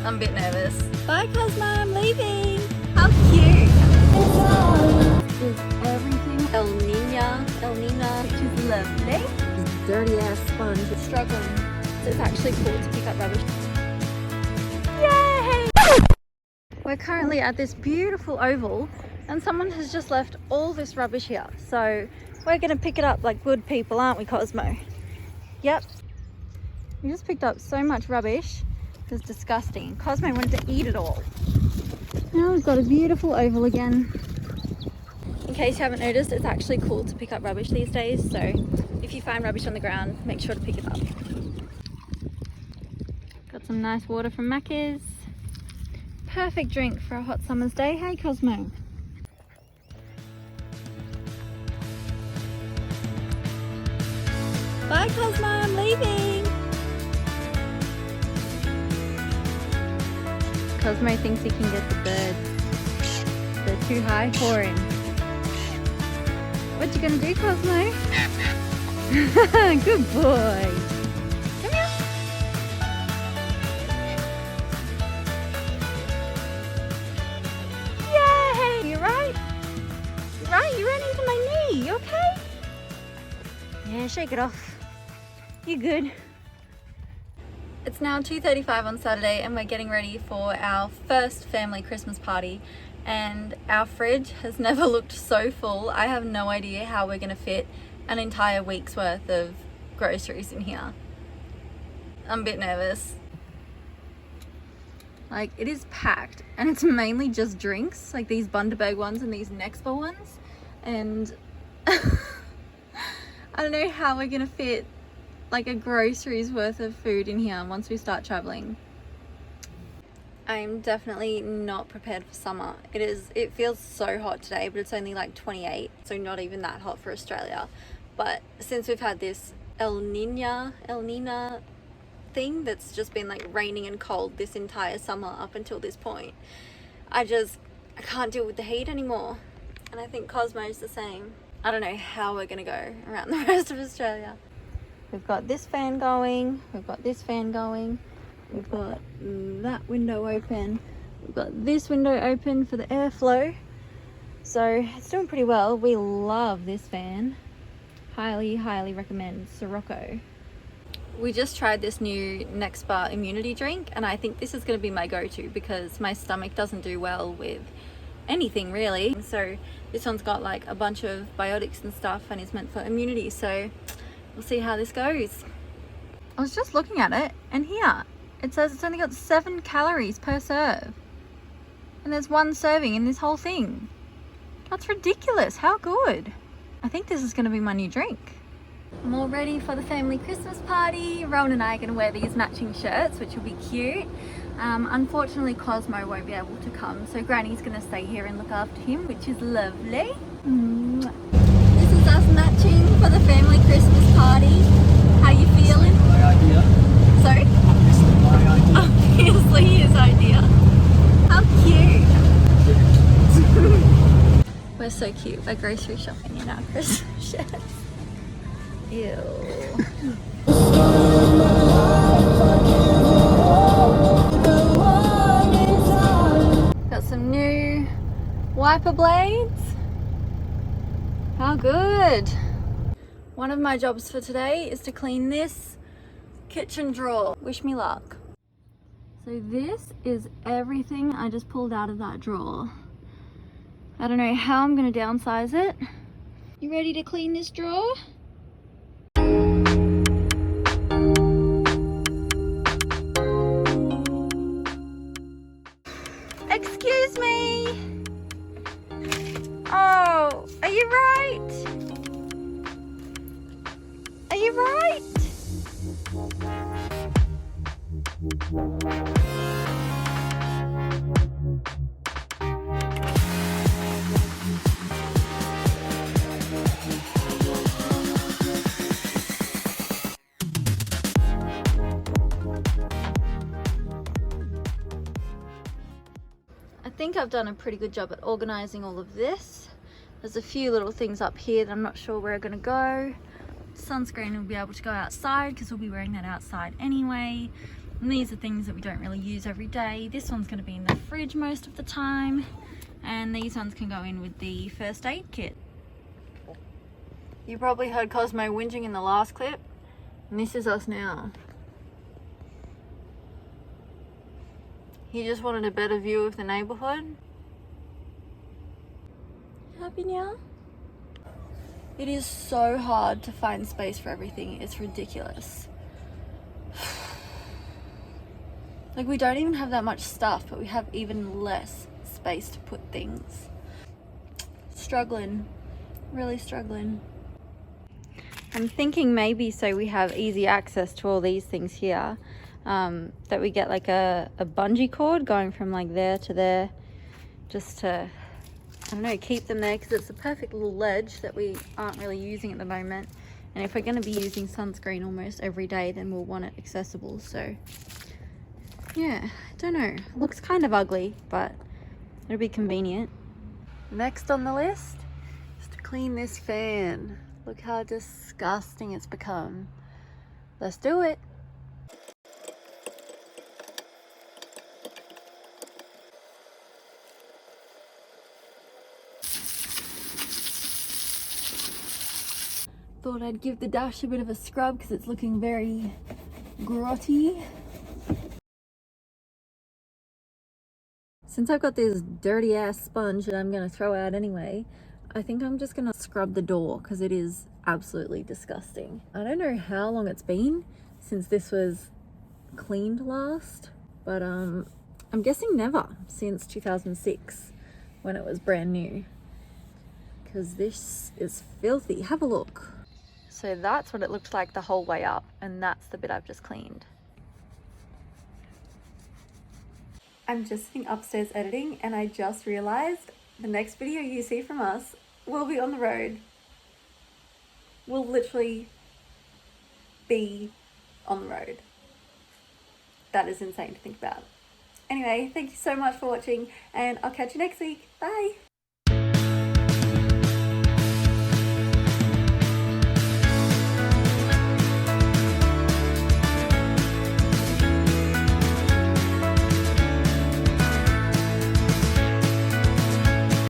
I'm a bit nervous. Bye Cosmo, I'm leaving. How cute. This is everything El Nina, which is lovely. This dirty ass sponge. It's struggling. So it's actually cool to pick up rubbish. Yay! We're currently at this beautiful oval and someone has just left all this rubbish here. So we're gonna pick it up like good people, aren't we, Cosmo? Yep. We just picked up so much rubbish. It was disgusting. Cosmo wanted to eat it all. Now we've got a beautiful oval again. In case you haven't noticed, it's actually cool to pick up rubbish these days. So if you find rubbish on the ground, make sure to pick it up. Got some nice water from Macca's. Perfect drink for a hot summer's day. Hey Cosmo. Bye Cosmo, I'm leaving. Cosmo thinks he can get the birds. They're too high for him. What you gonna do, Cosmo? Good boy. Come here. Yay! You right? Right, you ran into my knee. You okay? Yeah, shake it off. You good? It's now 2:35 on Saturday and we're getting ready for our first family Christmas party, and our fridge has never looked so full. I have no idea how we're gonna fit an entire week's worth of groceries in here. I'm a bit nervous. Like, it is packed and it's mainly just drinks, like these Bundaberg ones and these Nextbar ones, and I don't know how we're gonna fit like a groceries worth of food in here once we start traveling. I'm definitely not prepared for summer. It feels so hot today, but it's only like 28, so not even that hot for Australia. But since we've had this El Nina thing that's just been like raining and cold this entire summer up until this point, I can't deal with the heat anymore. And I think Cosmo's the same. I don't know how we're gonna go around the rest of Australia. We've got this fan going, we've got this fan going, we've got that window open, we've got this window open for the airflow. So it's doing pretty well. We love this fan. Highly, highly recommend Sirocco. We just tried this new Nextbar immunity drink and I think this is going to be my go-to because my stomach doesn't do well with anything really. So this one's got like a bunch of biotics and stuff and is meant for immunity. So we'll see how this goes. I was just looking at it and here it says it's only got 7 calories per serve. And there's 1 serving in this whole thing. That's ridiculous. How good. I think this is going to be my new drink. I'm all ready for the family Christmas party. Rowan and I are going to wear these matching shirts, which will be cute. Unfortunately, Cosmo won't be able to come, so Granny's going to stay here and look after him, which is lovely. This is us matching for the family Christmas party. How you feeling? My idea. Sorry? Obviously my idea. Obviously his idea. How cute. We're so cute. We're grocery shopping in our Christmas shirts. Ew. Got some new wiper blades. How good. One of my jobs for today is to clean this kitchen drawer. Wish me luck. So this is everything I just pulled out of that drawer. I don't know how I'm gonna downsize it. You ready to clean this drawer? Excuse me. Oh, are you right? Are you right? I think I've done a pretty good job at organizing all of this. There's a few little things up here that I'm not sure where are going to go. Sunscreen will be able to go outside because we'll be wearing that outside anyway. And these are things that we don't really use every day. This one's going to be in the fridge most of the time. And these ones can go in with the first aid kit. You probably heard Cosmo whinging in the last clip. And this is us now. He just wanted a better view of the neighborhood. Happy now? It is so hard to find space for everything. It's ridiculous. Like, we don't even have that much stuff, but we have even less space to put things. Struggling. Really struggling. I'm thinking maybe so we have easy access to all these things here, that we get like a bungee cord going from like there to there, just to, I don't know, keep them there, because it's a perfect little ledge that we aren't really using at the moment. And if we're going to be using sunscreen almost every day, then we'll want it accessible. So yeah, I don't know, it looks kind of ugly, but it'll be convenient. Next on the list is to clean this fan. Look how disgusting it's become. Let's do it. Thought I'd give the dash a bit of a scrub because it's looking very grotty. Since I've got this dirty ass sponge that I'm gonna throw out anyway, I think I'm just gonna scrub the door because it is absolutely disgusting. I don't know how long it's been since this was cleaned last, but I'm guessing never, since 2006 when it was brand new, because this is filthy. Have a look. So that's what it looked like the whole way up, and that's the bit I've just cleaned. I'm just sitting upstairs editing, and I just realized the next video you see from us will be on the road. We'll literally be on the road. That is insane to think about. Anyway, thank you so much for watching, and I'll catch you next week. Bye!